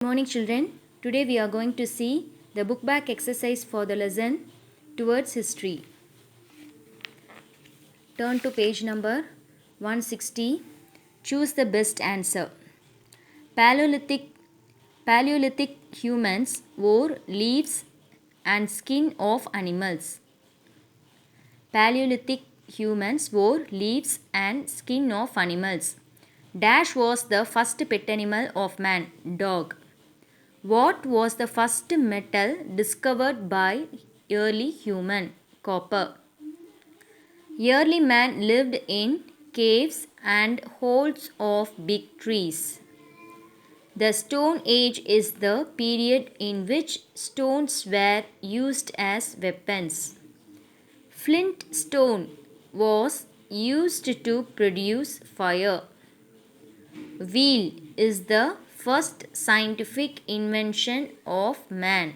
Good morning, children. Today we are going to see the book back exercise for the lesson Towards History. Turn to page number 160. Choose the best answer. Paleolithic humans wore leaves and skin of animals. Paleolithic humans wore leaves and skin of animals. Dash was the first pet animal of man, dog. What was the first metal discovered by early human? Copper. Early man lived in caves and holes of big trees. The Stone Age is the period in which stones were used as weapons. Flint stone was used to produce fire. Wheel is the first scientific invention of man.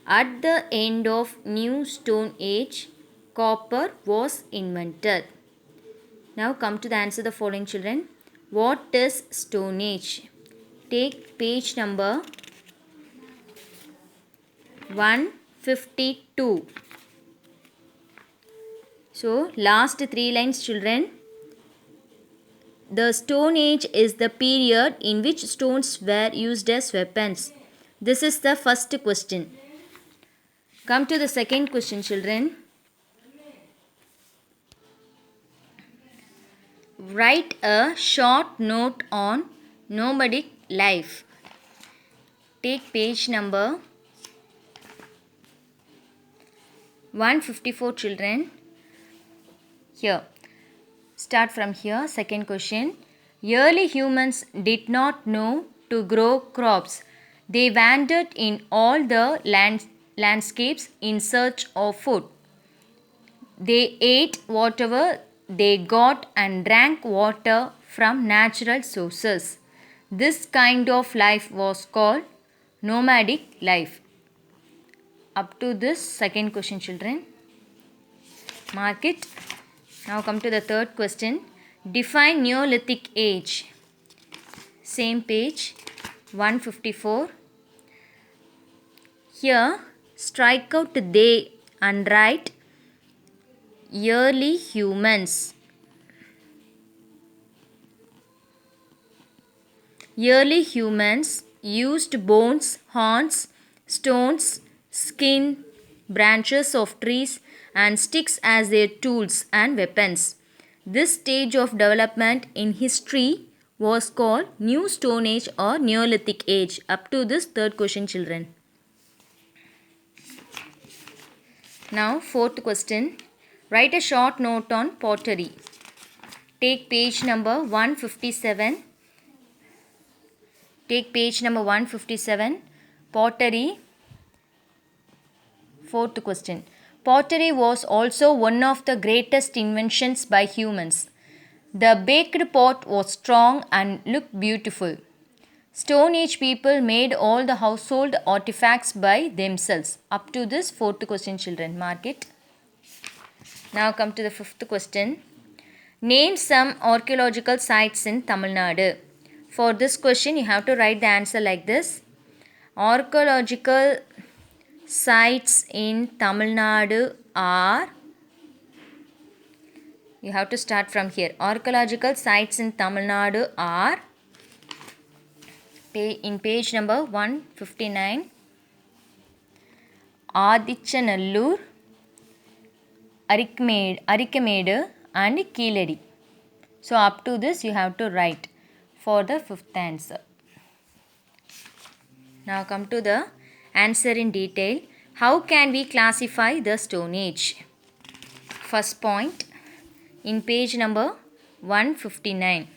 At the end of New Stone Age, copper was invented. Now come to the answer the following, children. What is Stone Age? Take page number 152. So last three lines, children. The Stone Age is the period in which stones were used as weapons. This is the first question. Come to the second question, children. Write a short note on nomadic life. Take page number 154, children. Here. Start from here. Second question. Early humans did not know to grow crops. They wandered in all the landscapes in search of food. They ate whatever they got and drank water from natural sources. This kind of life was called nomadic life. Up to this second question, children. Mark it. Now come to the third question. Define Neolithic age. Same page 154. Here strike out they and write early humans. Early humans used bones, horns, stones, skin, branches of trees and sticks as their tools and weapons. This stage of development in history was called New Stone Age or Neolithic Age. Up to this third question, children. Now fourth question. Write a short note on pottery. Take page number 157. Take page number 157. Pottery. Fourth question. Pottery was also one of the greatest inventions by humans. The baked pot was strong and looked beautiful. Stone Age people made all the household artifacts by themselves. Up to this fourth question, children. Mark it. Now come to the fifth question. Name some archaeological sites in Tamil Nadu. For this question, you have to write the answer like this. Archaeological sites in Tamil Nadu are, you have to start from here. Archaeological sites in Tamil Nadu are, in page number 159, Adichanallur, Arikamedu and Keeladi. So up to this you have to write for the fifth answer. Now come to the answer in detail. How can we classify the Stone Age? First point in page number 159.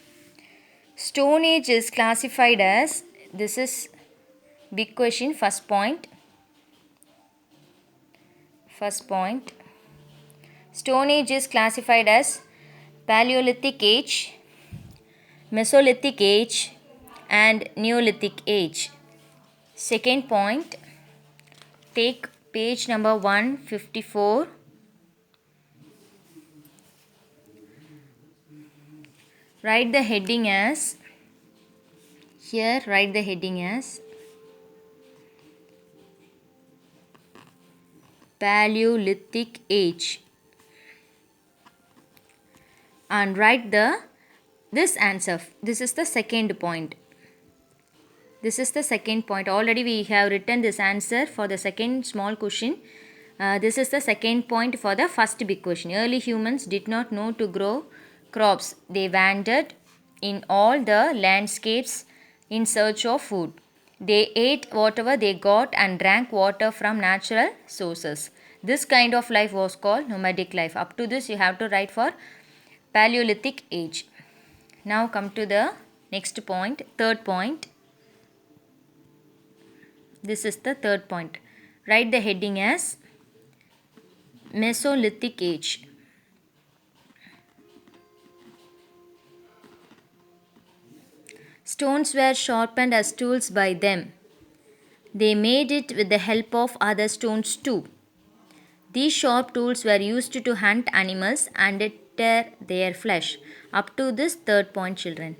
Stone Age is classified as, this is big question, first point. Stone Age is classified as Paleolithic Age, Mesolithic Age and Neolithic Age. Second point, take page number 154. Write the heading as Here write the heading as Paleolithic age and write this answer. This is the second point. This is the second point. Already we have written this answer for the second small question. This is the second point for the first big question. Early humans did not know to grow crops. They wandered in all the landscapes in search of food. They ate whatever they got and drank water from natural sources. This kind of life was called nomadic life. Up to this you have to write for Paleolithic age. Now come to the next point, third point. This is the third point. Write the heading as Mesolithic age. Stones were sharpened as tools by them. They made it with the help of other stones too. These sharp tools were used to hunt animals and tear their flesh. Up to this third point, children.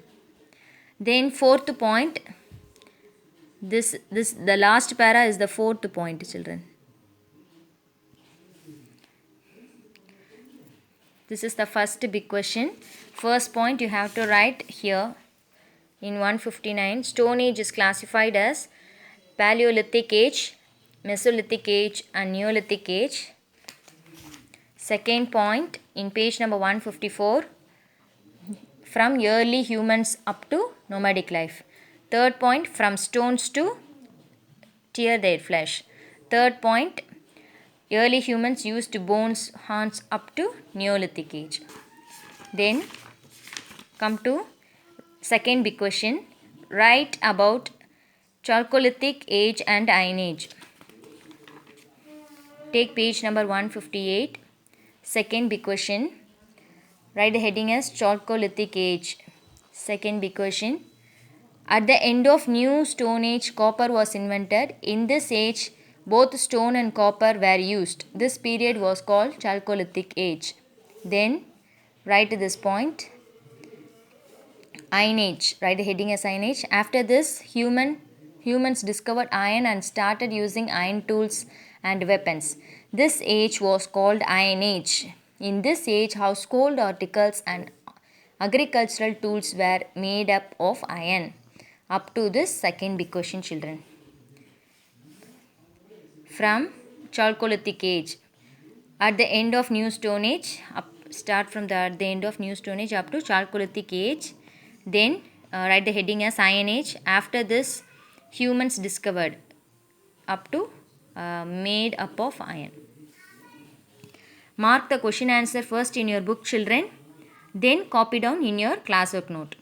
Then fourth point. The last para is the fourth point, children. This is the first big question. First point you have to write here in 159. Stone Age is classified as Paleolithic age, Mesolithic age and Neolithic age. Second point in page number 154. From early humans up to nomadic life. Third point, from stones to tear their flesh. Third point, early humans used bones, horns up to Neolithic age. Then come to second big question. Write about Chalcolithic age and Iron Age. Take page number 158. Second big question. Write the heading as Chalcolithic age. Second big question. At the end of New Stone Age, copper was invented. In this age, both stone and copper were used. This period was called Chalcolithic age. Then write this point. Iron Age. Write the heading as Iron Age. After this, humans discovered iron and started using iron tools and weapons. This age was called Iron Age. In this age, household articles and agricultural tools were made up of iron. Up to this second big question, children. From Chalcolithic age. At the end of New Stone Age, start from at the end of New Stone Age up to Chalcolithic age. Then write the heading as Iron Age. After this, humans discovered up to made up of iron. Mark the question answer first in your book, children. Then copy down in your classwork note.